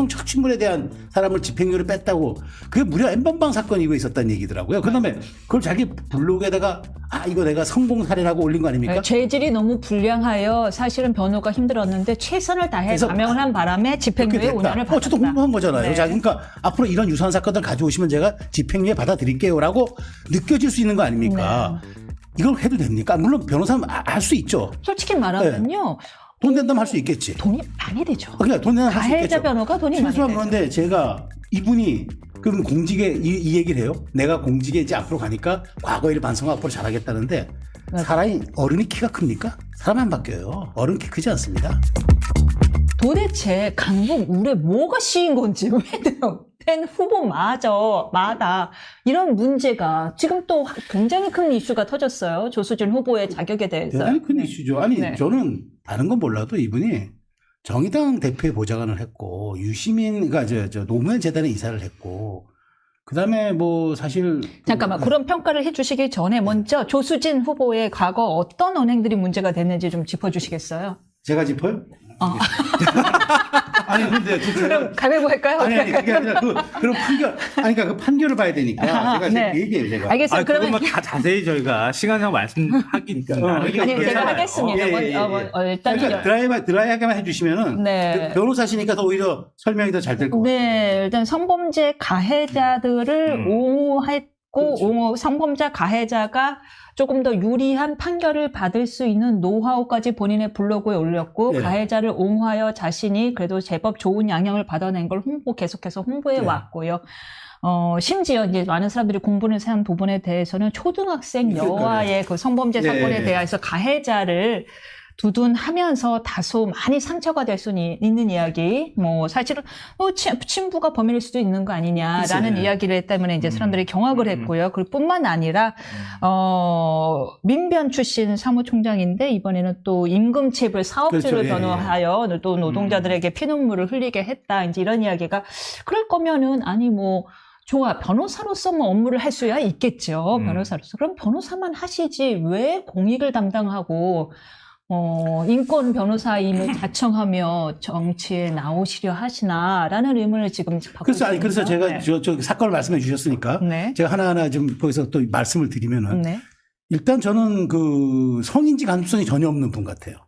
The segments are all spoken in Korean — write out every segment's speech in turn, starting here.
성착취물에 대한 사람을 집행유예를 뺐다고 그게 무려 N번방 사건 이후에 있었다는 얘기더라고요. 그다음에 그걸 자기 블로그에다가 이거 내가 성공 사례라고 올린 거 아닙니까? 죄질이 너무 불량하여 사실은 변호가 힘들었는데 최선을 다해 감형을 한 바람에 집행유예 5년을 받았다. 어쨌든 공부한 거잖아요. 네. 자, 그러니까 앞으로 이런 유사한 사건들 가져오시면 제가 집행유예 받아드릴게요라고 느껴질 수 있는 거 아닙니까? 네. 이걸 해도 됩니까? 물론 변호사는 할 수 있죠. 솔직히 말하면요. 돈 된다면 할 수 있겠지. 돈이 많이 되죠. 그러니까 돈 내면 할 수 있겠죠. 가해자 변호가 돈이 많이 최소한 되죠. 그런데 제가 이분이 그럼 공직에 이 얘기를 해요. 내가 공직에 이제 앞으로 가니까 과거 일을 반성하고 앞으로 잘하겠다는데 맞아. 사람이 어른이 키가 큽니까? 사람 안 바뀌어요. 어른 키 크지 않습니다. 도대체 강북 울에 뭐가 씌인 건지 된 후보마다 이런 문제가 지금 또 굉장히 큰 이슈가 터졌어요. 조수진 후보의 자격에 대해서. 대단히 큰 이슈죠. 아니 네. 저는 다른 건 몰라도 이분이 정의당 대표의 보좌관을 했고 유시민 그러니까 저 노무현 재단에 이사를 했고 그다음에 뭐 사실 잠깐만 그런 평가를 해주시기 전에 먼저 조수진 후보의 과거 어떤 언행들이 문제가 됐는지 좀 짚어주시겠어요? 제가 짚어요? 아니 근데 그럼 가위바위보 할까요? 아니 그게 아니라 그런 판결 그러니까 그 판결을 봐야 되니까 제가 네. 그 얘기해요 제가. 알겠습니다. 그러면 그것만 다 자세히 저희가 시간상 말씀하기 아니, 아니 제가 괜찮아요. 하겠습니다. 일단 그러니까 드라이하게만 해주시면은 네. 변호사시니까 더 오히려 설명이 더 잘 될 것 같아요. 네, 일단 성범죄 가해자들을 옹호했고, 성범죄 가해자가 조금 더 유리한 판결을 받을 수 있는 노하우까지 본인의 블로그에 올렸고, 네. 가해자를 옹호하여 자신이 그래도 제법 좋은 양형을 받아낸 걸 계속해서 홍보해 네. 왔고요. 심지어 이제 많은 사람들이 공부를 한 부분에 대해서는 초등학생 여아의 그 성범죄 네. 사건에 대해서 가해자를 두둔하면서 다소 많이 상처가 될 수 있는 이야기, 뭐 사실은 친부가 범인일 수도 있는 거 아니냐라는 글쎄. 이야기를 때문에 이제 사람들이 경악을 했고요. 그뿐만 아니라 민변 출신 사무총장인데 이번에는 또 임금체불 사업주를 그렇죠. 예, 변호하여 또 노동자들에게 피눈물을 흘리게 했다. 이제 이런 이야기가 그럴 거면은 아니 뭐. 좋아. 변호사로서 뭐 업무를 할 수야 있겠죠. 변호사로서. 그럼 변호사만 하시지 왜 공익을 담당하고 인권 변호사임을 자청하며 정치에 나오시려 하시나라는 의문을 지금 받고 그래서 있습니다. 그래서 제가 네. 저 사건을 말씀해 주셨으니까 네. 제가 하나하나 좀 거기서 또 말씀을 드리면은 네. 일단 저는 그 성인지 감수성이 전혀 없는 분 같아요.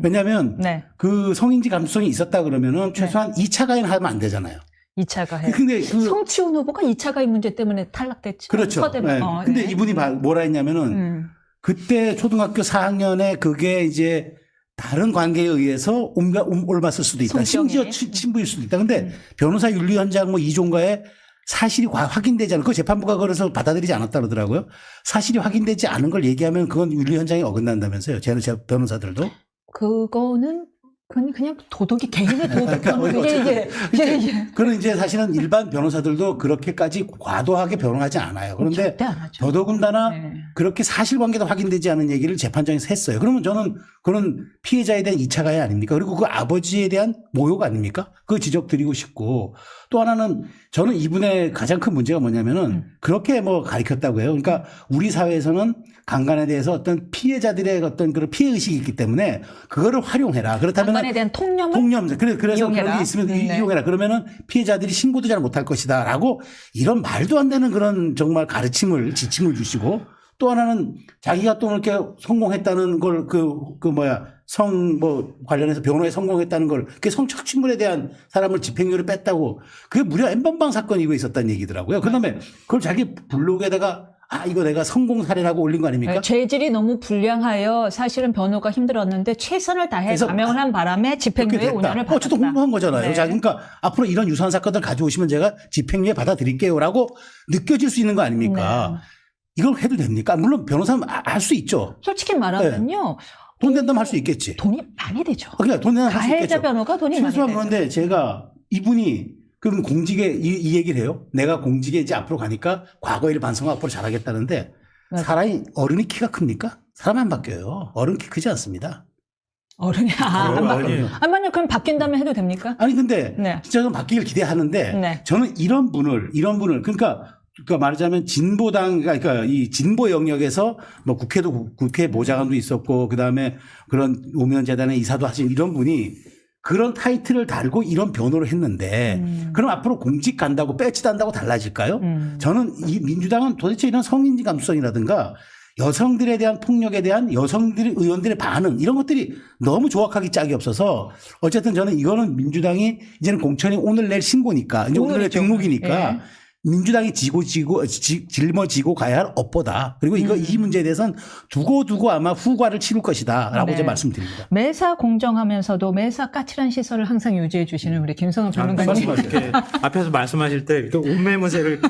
왜냐하면 네. 그 성인지 감수성이 있었다 그러면은 최소한 2차 가해는 하면 안 되잖아요. 2차 가해. 근데 성치훈 후보가 2차 가해 문제 때문에 탈락됐죠. 그렇죠. 네. 근데 네. 이분이 뭐라 했냐면은 그때 초등학교 4학년에 그게 이제 다른 관계에 의해서 옮았을 수도 있다. 성병에. 심지어 친부일 수도 있다. 근데 변호사 윤리 현장 뭐 이종가에 사실이 확인되지 않은 그 재판부가 그래서 받아들이지 않았다 그러더라고요. 사실이 확인되지 않은 걸 얘기하면 그건 윤리 현장에 어긋난다면서요. 제 변호사들도. 그거는 그냥 도덕이 개인의 도덕. 그러니까 예. 그런 이제 사실은 일반 변호사들도 그렇게까지 과도하게 변호하지 않아요. 그런데 절대 안 하죠. 더더군다나 네. 그렇게 사실관계도 확인되지 않은 얘기를 재판장에서 했어요. 그러면 저는 그런 피해자에 대한 2차 가해 아닙니까? 그리고 그 아버지에 대한 모욕 아닙니까? 그거 지적드리고 싶고 또 하나는 저는 이분의 가장 큰 문제가 뭐냐면은 그렇게 뭐 가리켰다고 해요. 그러니까 우리 사회에서는 강간에 대해서 어떤 피해자들의 어떤 그런 피해의식이 있기 때문에 그거를 활용해라. 그렇다면 강간에 대한 통념을 그래서 이용해라. 그런 게 있으면 네. 이용해라. 그러면은 피해자들이 신고도 잘 못할 것이다. 라고 이런 말도 안 되는 그런 정말 지침을 주시고 또 하나는 자기가 또 이렇게 성공했다는 걸 관련해서 변호에 성공했다는 걸 그게 성착취물에 대한 사람을 집행유예를 뺐다고 그게 무려 N번방 사건 이후에 있었다는 얘기더라고요. 그다음에 그걸 자기 블로그에다가 이거 내가 성공 사례라고 올린 거 아닙니까? 죄질이 너무 불량하여 사실은 변호가 힘들었는데 최선을 다해 감형을 한 바람에 집행유예 5년을 받았다. 어쨌든 공부한 거잖아요. 네. 자, 그러니까 앞으로 이런 유사한 사건들 가져오시면 제가 집행유예 받아드릴게요라고 느껴질 수 있는 거 아닙니까? 네. 이걸 해도 됩니까? 물론 변호사는 할 수 있죠. 솔직히 말하면요. 돈 된다면 할 수 있겠지. 돈이 많이 되죠. 그러니까 돈 내면 할 수 있겠죠. 가해자 변호가 돈이 많이 최소한 되죠. 그런데 제가 이분이 그럼 공직에 이 얘기를 해요. 내가 공직에 이제 앞으로 가니까 과거 일을 반성하고 앞으로 잘하겠다는데 맞아. 사람이 어른이 키가 큽니까? 사람 안 바뀌어요. 어른 키 크지 않습니다. 어른이 아니에요. 만약 그럼 바뀐다면 해도 됩니까? 아니 근데 네. 진짜 좀 바뀌길 기대하는데 네. 저는 이런 분을 그러니까 말하자면 진보당 그러니까 이 진보 영역에서 뭐 국회 보좌관도 있었고 그다음에 그런 노무현 재단의 이사도 하신 이런 분이 그런 타이틀을 달고 이런 변호를 했는데 그럼 앞으로 공직 간다고 배지 단다고 달라질까요? 저는 이 민주당은 도대체 이런 성인지 감수성이라든가 여성들에 대한 폭력에 대한 여성들의 의원들의 반응 이런 것들이 너무 조악하기 짝이 없어서 어쨌든 저는 이거는 민주당이 이제는 공천이 오늘 내일 신고니까 이제 오늘 내일 오늘이죠. 등록이니까 예. 민주당이 짊어지고 가야 할 업보다. 그리고 이 문제에 대해서는 두고 아마 후과를 치를 것이다라고 네. 이제 말씀드립니다. 매사 공정하면서 매사 까칠한 시설을 항상 유지해 주시는 우리 김성은 평론가님. 이렇게 앞에서 말씀하실 때 이렇게 옷매무새를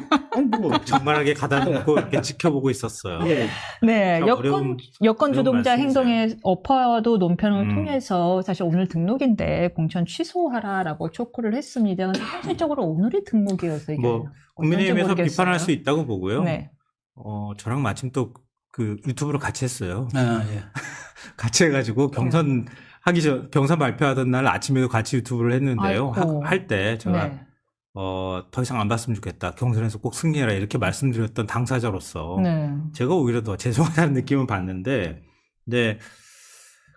정말하게 가다 놓고 이렇게 지켜보고 있었어요. 예. 네, 참 여권 주동자 말씀이세요. 행동의 어퍼도 논평을 통해서 사실 오늘 등록인데 공천 취소하라라고 촉구를 했습니다. 현실적으로 오늘이 등록이어서 이게 뭐 국민의힘에서 어떤지 모르겠어요. 비판할 수 있다고 보고요. 네. 저랑 마침 또 그 유튜브로 같이 했어요. 아, 예. 같이 해가지고 경선 경선 발표하던 날 아침에도 같이 유튜브를 했는데요. 아이고. 할 때 제가 네. 더 이상 안 봤으면 좋겠다. 경선에서 꼭 승리해라 이렇게 말씀드렸던 당사자로서 네. 제가 오히려 더 죄송하다는 느낌은 받는데, 근데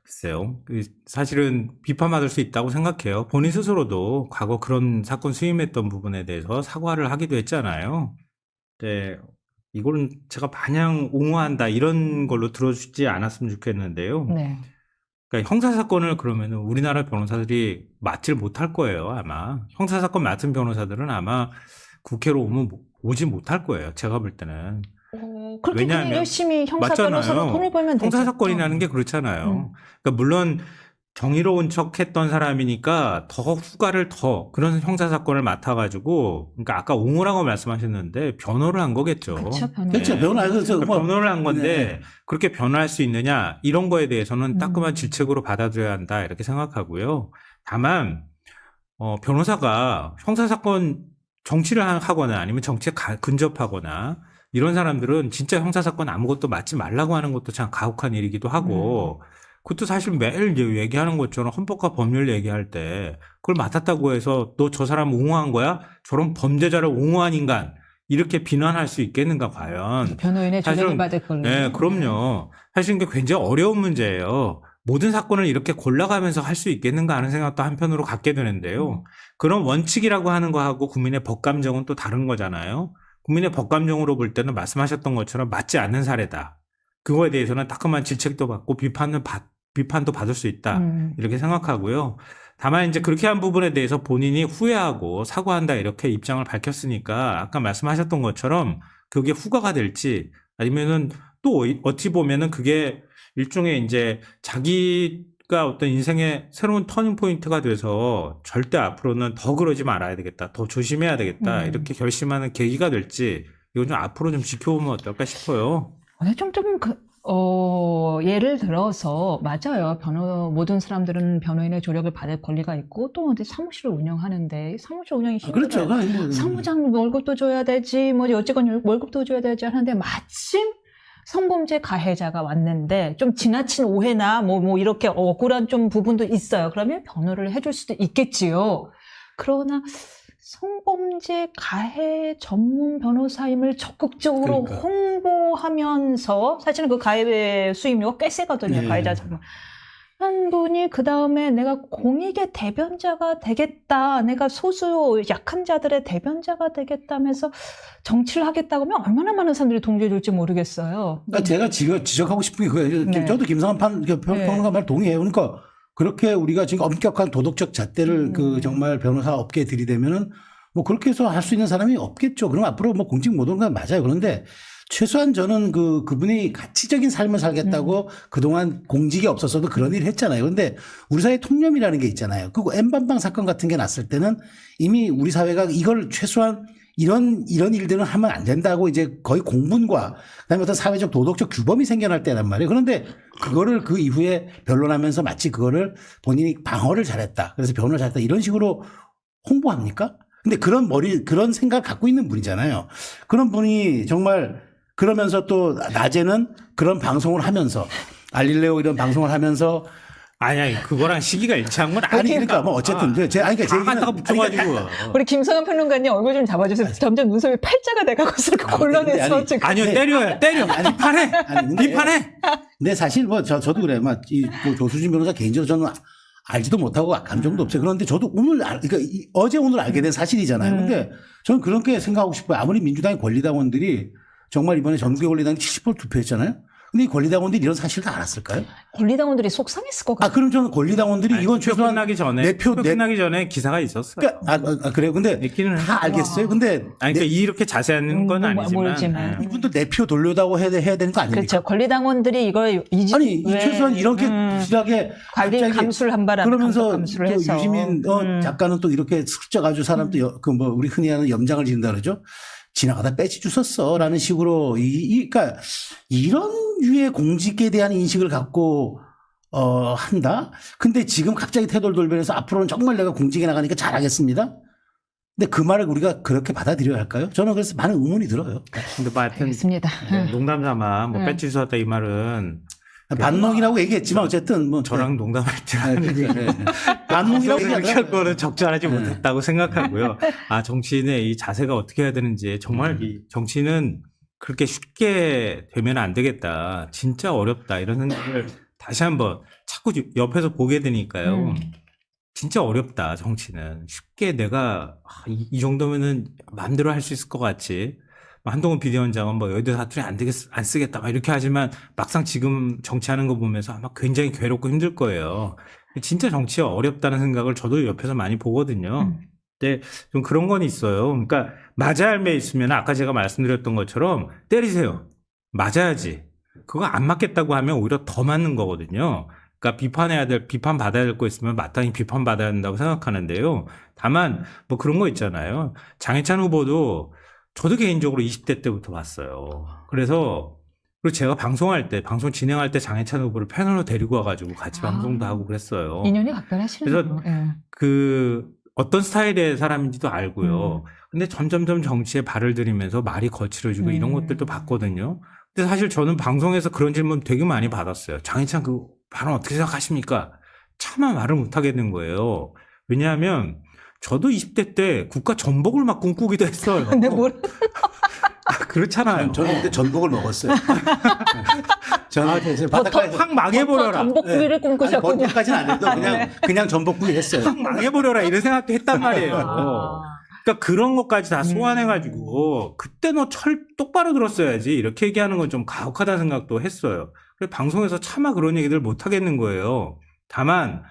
글쎄요. 사실은 비판받을 수 있다고 생각해요. 본인 스스로도 과거 그런 사건 수임했던 부분에 대해서 사과를 하기도 했잖아요. 근데 이거는 제가 마냥 옹호한다 이런 걸로 들어주지 않았으면 좋겠는데요. 네. 그러니까 형사사건을 그러면 우리나라 변호사들이 맡질 못할 거예요, 아마. 형사사건 맡은 변호사들은 아마 국회로 오지 못할 거예요, 제가 볼 때는. 그렇게 왜냐하면 열심히 형사 맞잖아요. 변호사로 돈을 벌면 되죠. 형사사건이라는 게 그렇잖아요. 그러니까 물론 정의로운 척 했던 사람이니까 더 후과를 더 그런 형사사건을 맡아가지고, 그러니까 아까 옹호라고 말씀하셨는데 변호를 한 거겠죠. 그렇죠, 변호. 그렇죠. 변호해서 그러니까 변호를 한 건데 그렇게 변호할 수 있느냐 이런 거에 대해서는 따끔한 질책으로 받아들여야 한다 이렇게 생각하고요. 다만 변호사가 형사사건 정치를 하거나 아니면 정치에 근접하거나 이런 사람들은 진짜 형사사건 아무것도 맡지 말라고 하는 것도 참 가혹한 일이기도 하고 그것도 사실 매일 얘기하는 것처럼 헌법과 법률 얘기할 때 그걸 맡았다고 해서 너 저 사람 옹호한 거야? 저런 범죄자를 옹호한 인간 이렇게 비난할 수 있겠는가 과연. 변호인의 조정을 사실은 받을 걸로. 네, 그럼요. 사실 이게 굉장히 어려운 문제예요. 모든 사건을 이렇게 골라가면서 할 수 있겠는가 하는 생각도 한편으로 갖게 되는데요. 그런 원칙이라고 하는 거하고 국민의 법감정은 또 다른 거잖아요. 국민의 법감정으로 볼 때는 말씀하셨던 것처럼 맞지 않는 사례다. 그거에 대해서는 따끔한 질책도 받고 비판도 받을 수 있다. 이렇게 생각하고요. 다만 이제 그렇게 한 부분에 대해서 본인이 후회하고 사과한다 이렇게 입장을 밝혔으니까 아까 말씀하셨던 것처럼 그게 후과가 될지 아니면은 또 어찌 보면은 그게 일종의 이제 자기가 어떤 인생의 새로운 터닝 포인트가 돼서 절대 앞으로는 더 그러지 말아야 되겠다. 더 조심해야 되겠다. 이렇게 결심하는 계기가 될지 이건 좀 앞으로 좀 지켜보면 어떨까 싶어요. 예를 들어서, 맞아요. 모든 사람들은 변호인의 조력을 받을 권리가 있고, 또 어디 사무실을 운영하는데, 사무실 운영이 힘들어요. 그렇죠. 사무장 월급도 줘야 되지, 어쨌건 월급도 줘야 되지 하는데, 마침 성범죄 가해자가 왔는데, 좀 지나친 오해나, 이렇게 억울한 좀 부분도 있어요. 그러면 변호를 해줄 수도 있겠지요. 그러나, 성범죄 가해 전문 변호사임을 적극적으로 그러니까. 홍보하면서 사실은 그 가해 수임료가 꽤 세거든요. 네. 가해자 전문. 한 분이 그 다음에 내가 공익의 대변자가 되겠다. 내가 소수 약한 자들의 대변자가 되겠다면서 정치를 하겠다고 하면 얼마나 많은 사람들이 동조해 줄지 모르겠어요. 그러니까 제가 지적하고 싶은 게 그거예요. 네. 저도 김성한 평론가 말 동의해요. 그러니까 그렇게 우리가 지금 엄격한 도덕적 잣대를 정말 변호사 업계에 들이대면은 뭐 그렇게 해서 할 수 있는 사람이 없겠죠. 그럼 앞으로 뭐 공직 못 오는 건 맞아요. 그런데 최소한 저는 그분이 가치적인 삶을 살겠다고 그동안 공직이 없었어도 그런 일을 했잖아요. 그런데 우리 사회 통념이라는 게 있잖아요. 그리고 N번방 사건 같은 게 났을 때는 이미 우리 사회가 이걸 최소한 이런 일들은 하면 안 된다고 이제 거의 공분과 그다음에 어떤 사회적 도덕적 규범이 생겨날 때란 말이에요. 그런데 그거를 그 이후에 변론하면서 마치 그거를 본인이 방어를 잘했다. 그래서 변호를 잘했다. 이런 식으로 홍보합니까? 근데 그런 생각을 갖고 있는 분이잖아요. 그런 분이 정말 그러면서 또 낮에는 그런 방송을 하면서 알릴레오 이런 방송을 하면서 아니 그거랑 시기가 일치한 건 아니 아니니까. 그러니까 뭐 어쨌든 제 갖다가 붙여가지고. 우리 김성현 평론가님 얼굴 좀 잡아주세요. 점점 눈썹이 팔자가 돼가고 있어. 곤란해서 아니, 지금. 아니요 때려 비판해. 근데 사실 뭐 저도 그래요. 뭐 조수진 변호사 개인적으로 저는 알지도 못하고 감정도 없어요. 그런데 저도 그러니까 어제 오늘 알게 된 사실이잖아요. 근데 저는 그렇게 생각하고 싶어요. 아무리 민주당의 권리당원들이 정말 이번에 전국의 권리당이 70% 투표했잖아요. 근데 이 권리당원들이 이런 사실을 다 알았을까요? 권리당원들이 속상했을 것 같아요. 그럼 저는 권리당원들이 이건 투표 최소한 끝나기 전에 내 표, 투표 끝나기 전에 기사가 있었어요. 그러니까 그래요. 근데 있기는 다 알겠어요. 근데 그러니까 이렇게 자세한 건 아니지만 모르지만. 이분도 내 표 돌려다고 해야 되는 거 아닙니까? 그렇죠. 권리당원들이 이걸 아니 최소한 이렇게 부실하게 관리 갑자기 감수를 한 바람에 그러면서 감수를 또 해서 유시민 작가는 또 이렇게 슬쩍 아주 사람도 그 뭐 우리 흔히 하는 염장을 지른다 그러죠. 지나가다 빼치 주웠어라는 식으로 그러니까 이런 유의 공직에 대한 인식을 갖고 한다. 근데 지금 갑자기 태도를 돌변해서 앞으로는 정말 내가 공직에 나가니까 잘하겠습니다. 근데 그 말을 우리가 그렇게 받아들여야 할까요? 저는 그래서 많은 의문이 들어요. 근데 뭐 하여튼 알겠습니다. 농담 삼아 뭐 배치 주웠다 이 말은 반농이라고 얘기했지만 어쨌든 뭐 저랑 농담할 때 반농이라고 이렇게 할 얘기하더라고요. 거는 적절하지 못했다고 생각하고요. 정치인의 이 자세가 어떻게 해야 되는지 정말 이 정치는 그렇게 쉽게 되면 안 되겠다. 진짜 어렵다. 이런 생각을 다시 한번 자꾸 옆에서 보게 되니까요. 진짜 어렵다. 정치는 쉽게 내가 이 정도면은 마음대로 할 수 있을 것 같지. 한동훈 비대위원장은 뭐 여의도 사투리 안 쓰겠다 막 이렇게 하지만 막상 지금 정치하는 거 보면서 아마 굉장히 괴롭고 힘들 거예요. 진짜 정치가 어렵다는 생각을 저도 옆에서 많이 보거든요. 근데 좀 그런 건 있어요. 그러니까 맞아야 할 매 있으면 아까 제가 말씀드렸던 것처럼 때리세요. 맞아야지. 그거 안 맞겠다고 하면 오히려 더 맞는 거거든요. 그러니까 비판 받아야 될 거 있으면 마땅히 비판 받아야 된다고 생각하는데요. 다만 뭐 그런 거 있잖아요. 장해찬 후보도 저도 개인적으로 20대 때부터 봤어요. 그리고 제가 방송 진행할 때 장해찬 후보를 패널로 데리고 와가지고 같이 방송도 하고 그랬어요. 인연이 각별하시네요. 그래서 어떤 스타일의 사람인지도 알고요. 근데 점점점 정치에 발을 들이면서 말이 거칠어지고 이런 것들도 봤거든요. 근데 사실 저는 방송에서 그런 질문 되게 많이 받았어요. 장해찬 그 발언 어떻게 생각하십니까? 차마 말을 못 하겠는 거예요. 왜냐하면 저도 20대 때 국가 전복을 막 꿈꾸기도 했어요. 근데 그렇잖아요. 저는 그때 전복을 먹었어요. 저는 바닷가에서 확 망해버려라. 전복구이를 꿈꾸셨군요. 전복까지는 안 해도 그냥 전복구이 했어요. 확 망해버려라 이런 생각도 했단 말이에요. 그러니까 그런 것까지 다 소환해가지고 그때 너 똑바로 들었어야지 이렇게 얘기하는 건 좀 가혹하다는 생각도 했어요. 그래서 방송에서 차마 그런 얘기들 못 하겠는 거예요. 다만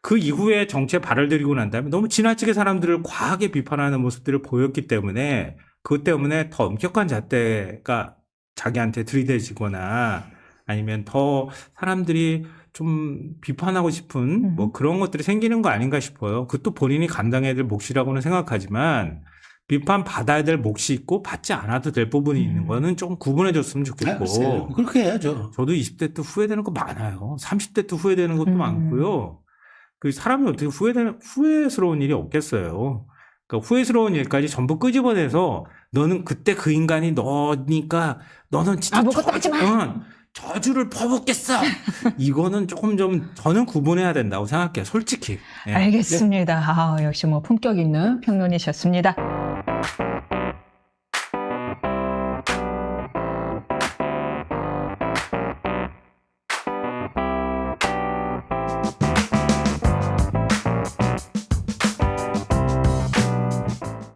그 이후에 정치에 발을 들이고 난 다음에 너무 지나치게 사람들을 과하게 비판하는 모습들을 보였기 때문에 그것 때문에 더 엄격한 잣대가 자기한테 들이대지거나 아니면 더 사람들이 좀 비판하고 싶은 뭐 그런 것들이 생기는 거 아닌가 싶어요. 그것도 본인이 감당해야 될 몫이라고는 생각하지만 비판 받아야 될 몫이 있고 받지 않아도 될 부분이 있는 거는 좀 구분해 줬으면 좋겠고. 그렇게 해야죠. 저도 20대 때 후회되는 거 많아요. 30대 때 후회되는 것도 많고요. 그 사람이 어떻게 후회스러운 일이 없겠어요. 그러니까 후회스러운 일까지 전부 끄집어내서 너는 그때 그 인간이 너니까 너는 진짜 아무것도 하지 마. 저주를 퍼붓겠어. 이거는 조금 좀 저는 구분해야 된다고 생각해요. 솔직히. 예. 알겠습니다. 역시 뭐 품격 있는 평론이셨습니다.